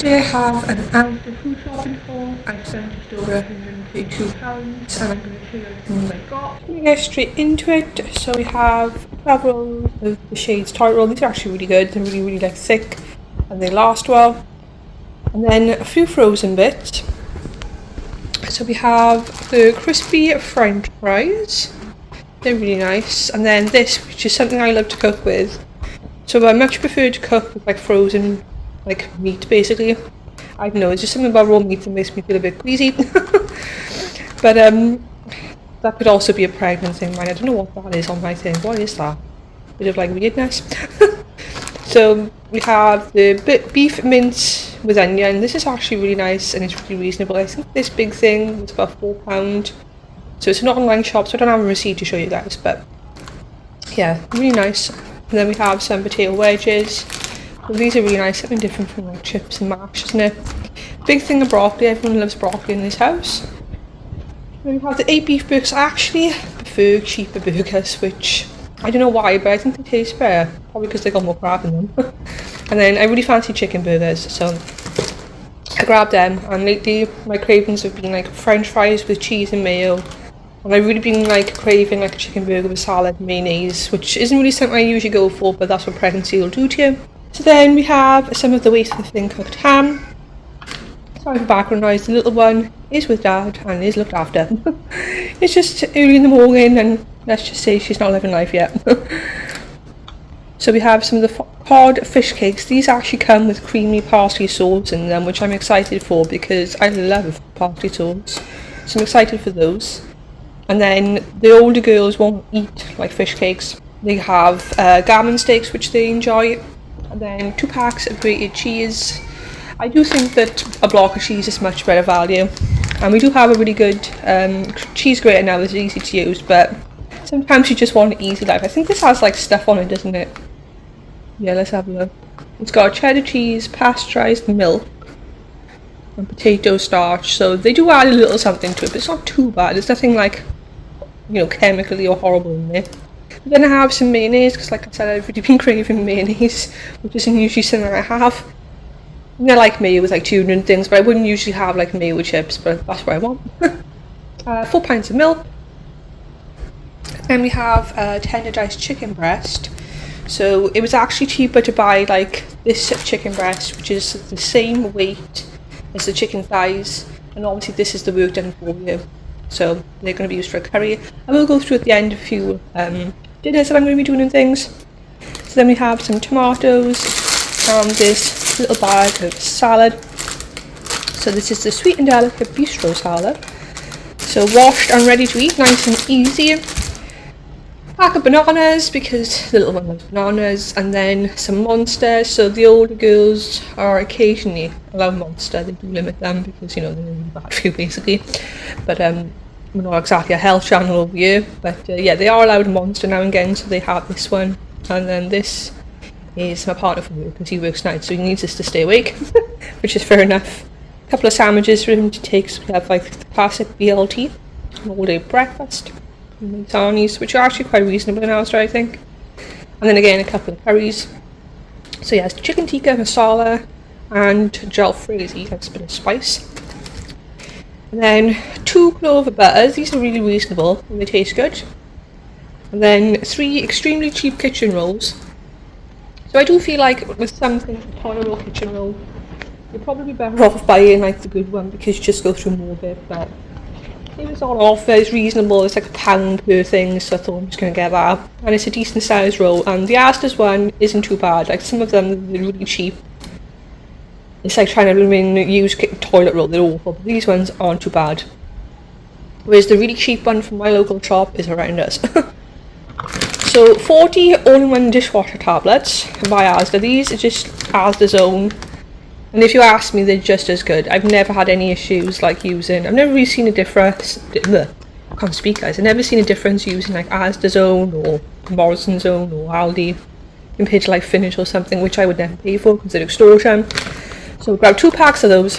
Today I have an Asda food shopping haul. I spent just over £132 and I'm going to show you everything I got. We're going to get straight into it. So we have 12 rolls of the shades toilet roll. These are actually really good. They're really like thick and they last well. And then a few frozen bits. So we have the crispy French fries. They're really nice. And then this, which is something I love to cook with. So I much prefer to cook with like frozen like meat basically. I don't know, it's just something about raw meat that makes me feel a bit queasy. But that could also be a pregnant thing, right? I don't know what that is on my thing. What is that? Bit of like weirdness. So we have the beef mince with onion. This is actually really nice and it's really reasonable. I think this big thing was about £4. So it's an online shop, so I don't have a receipt to show you guys, but yeah, really nice. And then we have some potato wedges. Well, these are really nice, something different from like chips and mash, isn't it? Big thing of broccoli, everyone loves broccoli in this house. Then we have the 8 beef burgers. I actually prefer cheaper burgers, which I don't know why, but I think they taste better. Probably because they got more crab in them. And then I really fancy chicken burgers, so I grabbed them. And lately my cravings have been like French fries with cheese and mayo. And I've really been like craving like a chicken burger with salad and mayonnaise, which isn't really something I usually go for, but that's what pregnancy will do to you. So then we have some of the waste of the thin cooked ham. Sorry for background noise, the little one is with dad and is looked after. It's just early in the morning and let's just say she's not living life yet. So we have some of the cod fish cakes. These actually come with creamy parsley sauce in them, which I'm excited for because I love parsley sauce. So I'm excited for those. And then the older girls won't eat like fish cakes. They have gammon steaks, which they enjoy. And then 2 packs of grated cheese. I do think that a block of cheese is much better value. And we do have a really good cheese grater now that's easy to use, but sometimes you just want an easy life. I think this has like stuff on it, doesn't it? Yeah, let's have a look. It's got cheddar cheese, pasteurized milk, and potato starch. So they do add a little something to it, but it's not too bad. There's nothing like, you know, chemically or horrible in there. Then I have some mayonnaise, because like I said, I've really been craving mayonnaise, which isn't usually something I have. And I like mayo with like tuna and things, but I wouldn't usually have like mayo with chips, but that's what I want. 4 pints of milk. Then we have tender diced chicken breast. So it was actually cheaper to buy like this chicken breast, which is the same weight as the chicken thighs, and obviously this is the work done for you. So they're going to be used for a curry. I will go through at the end a few dinners that I'm going to be doing and things. So then we have some tomatoes and this little bag of salad. So this is the sweet and delicate bistro salad. So washed and ready to eat, nice and easy. Pack of bananas because the little one loves bananas, and then some Monsters. So the older girls are occasionally allowed Monster. They do limit them because, you know, they're really bad for you basically. But we're not exactly a health channel over here, but yeah, they are allowed a Monster now and again, so they have this one. And then this is my partner from work because he works nights, so he needs us to stay awake, which is fair enough. A couple of sandwiches for him to take, so we have like the classic BLT, an all-day breakfast, Sarnies, which are actually quite reasonable in Asda, I think. And then again, a couple of curries. So yeah, it's chicken tikka masala and jalfrezi, that's a bit of spice. And then 2 clove butters. These are really reasonable and they taste good. And then 3 extremely cheap kitchen rolls. So I do feel like with something, a toilet roll kitchen roll, you're probably better off buying like the good one because you just go through more of it. But it was on offer, it's reasonable, it's like £1 per thing, so I thought I'm just going to get that. And it's a decent size roll, and the Asda's one isn't too bad. Like some of them are really cheap. It's like trying to use toilet roll, they're awful, but these ones aren't too bad. Whereas the really cheap one from my local shop is horrendous. So 40 all-in-one dishwasher tablets by Asda. These are just Asda's own. And if you ask me, they're just as good. I've never had any issues like using, I've never really seen a difference, I can't speak guys, I've never seen a difference using like Asda's own or Morrison's own or Aldi compared to like Finish or something, which I would never pay for because they're extortion. So grab 2 packs of those.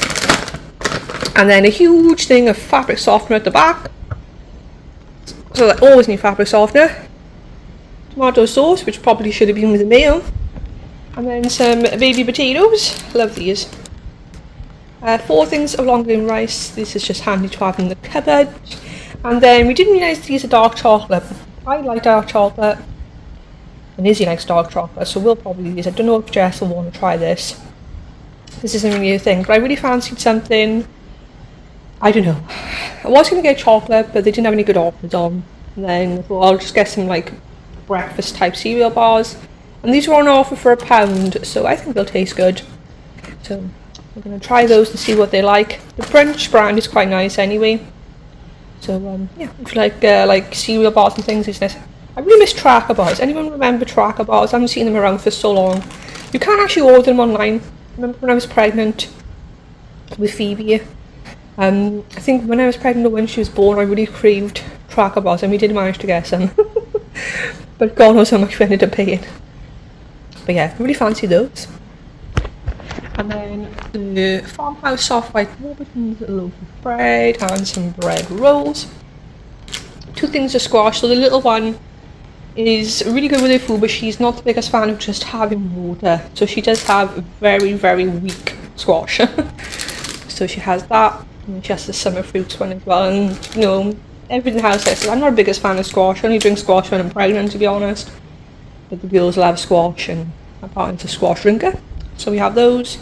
And then a huge thing of fabric softener at the back. So I always need fabric softener. Tomato sauce, which probably should have been with the mayo. And then some baby potatoes. Love these. 4 things of long grain rice. This is just handy to have in the cupboard. And then we didn't realise these are dark chocolate. I like dark chocolate, and Izzy likes dark chocolate, so we'll probably use. I don't know if Jess will want to try this. This isn't really a thing, but I really fancied something. I don't know. I was going to get chocolate, but they didn't have any good offers on. And then I thought I'll just get some like breakfast type cereal bars. And these were on offer for £1, so I think they'll taste good. So we're going to try those and see what they like. The Brunch brand is quite nice anyway. So yeah, if you like cereal bars and things, it's nice. I really miss tracker bars. Anyone remember tracker bars? I haven't seen them around for so long. You can't actually order them online. I remember when I was pregnant with Phoebe. I think when I was pregnant or when she was born, I really craved tracker bars, and we did manage to get some. But God knows how much we ended up paying. But yeah, I really fancy those. And then the Farmhouse soft white Warburton's, a loaf of bread and some bread rolls. 2 things of squash. So the little one is really good with her food, but she's not the biggest fan of just having water. So she does have a very, very weak squash. So she has that, and she has the summer fruits one as well. And you know, everything has this. I'm not the biggest fan of squash. I only drink squash when I'm pregnant, to be honest. But the girls love squash, and my partner's a squash drinker. So we have those.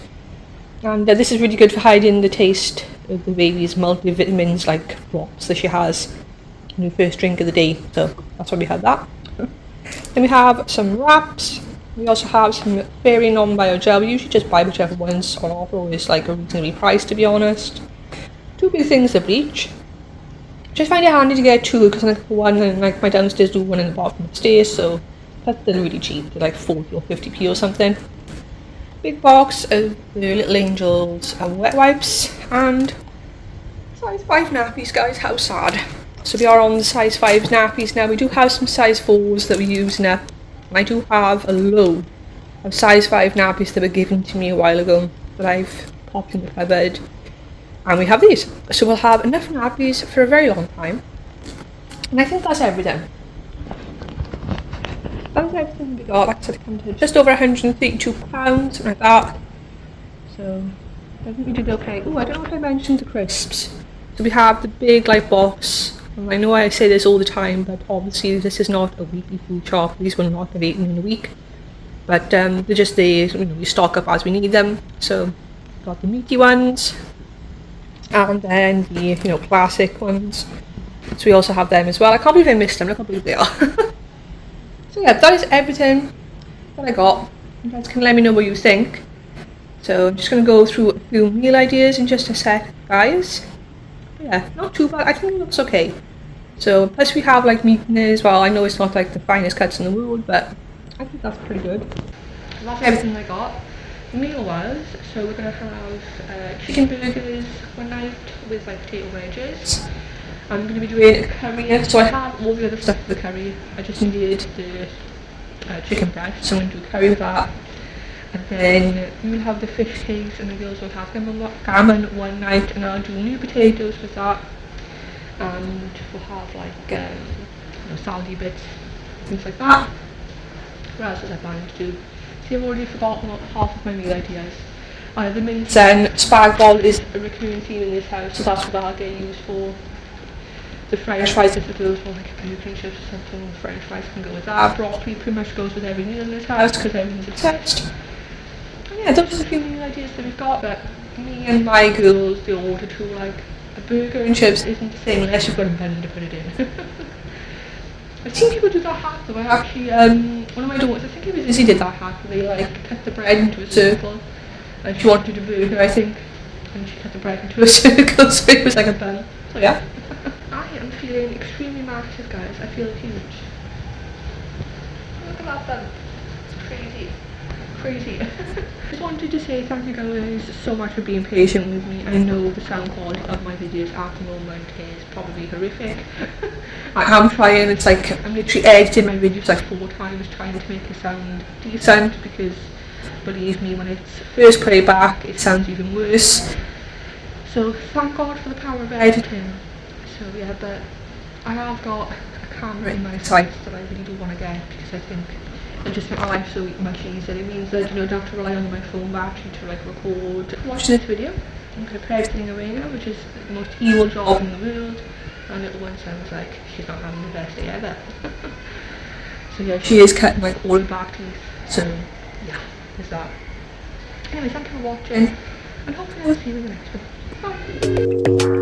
And this is really good for hiding the taste of the baby's multivitamins, like drops that she has in her first drink of the day. So that's why we had that. Then we have some wraps. We also have some Fairy non-bio gel. We usually just buy whichever ones on offer, or it's like a reasonably priced, to be honest. 2 big things of bleach. Just find it handy to get 2 because I think one, and like my downstairs do one in the bottom upstairs, so that's they're really cheap. They're like 40 or 50p or something. Big box of the Little Angels and wet wipes, and size 5 nappies, guys. How sad. So we are on the size 5 nappies now. We do have some size 4s that we use now. And I do have a load of size 5 nappies that were given to me a while ago that I've popped in the cupboard. And we have these. So we'll have enough nappies for a very long time. And I think that's everything. That's everything we got. Like I said, it comes to just over £132, something like that. So I think we did okay. Oh, I don't know if I mentioned the crisps. So we have the big like box. And I know I say this all the time, but obviously this is not a weekly food shop. These will not get eaten in a week. But they're just there, you know, we stock up as we need them. So we've got the meaty ones, and then the, you know, classic ones. So we also have them as well. I can't believe I missed them. Look how big they are. So yeah, that is everything that I got. You guys can let me know what you think. So I'm just going to go through a few meal ideas in just a sec, guys. But yeah, not too bad. I think it looks okay. So plus we have like meat in it as well. I know it's not like the finest cuts in the world, but I think that's pretty good. That's everything I got. Meal-wise, so we're going to have chicken burgers one night with like potato wedges. I'm going to be doing a curry, so I have all the other stuff for the curry. I just needed the chicken breast, so I'm going to do a curry with that. And then we'll have the fish cakes, and the girls will have gammon one night, and I'll do new potatoes with that. And we'll have like you know, salady bits, things like that. What else was I planning to do? See, I've already forgotten half of my meal ideas. The mince and spag bol is a recurring theme in this house, so that's what I'll get used for. The french fries, if the girls want like bacon chips or something, the french fries can go with that. Broccoli pretty much goes with every meal in this house because everything's obsessed. And yeah, those are the few meal ideas that we've got, but me and my girls, they order to like a burger and chips isn't the same unless you've got a bun to put it in. I've seen people do that hack though. I actually, one of my daughters, I think it was Izzy, did that hack where they like cut the bread into a circle, and she wanted a burger, I think, and she cut the bread into a circle so it was like a bun. So yeah. I am feeling extremely massive, guys. I feel huge. Look at that bun. It's crazy. Crazy. Just wanted to say thank you guys so much for being patient with me. I know the sound quality of my videos at the moment is probably horrific. I am trying, it's like I'm literally editing my videos like 4 times trying to make it sound decent, because believe me, when it's first playback it sounds even worse. So thank God for the power of editing. So yeah, but I have got a camera in my sights that I really do want to get, because I think it just makes my life so much easier. It means that, you know, I don't have to rely on my phone battery to like record watching this video. I'm going to put everything away now, which is the most evil job in the world. And little one sounds like she's not having the best day ever. So yeah, she is cutting like all the back teeth. So yeah, there's that. Anyway, thank you for watching, and hopefully I'll see you in the next one. Bye.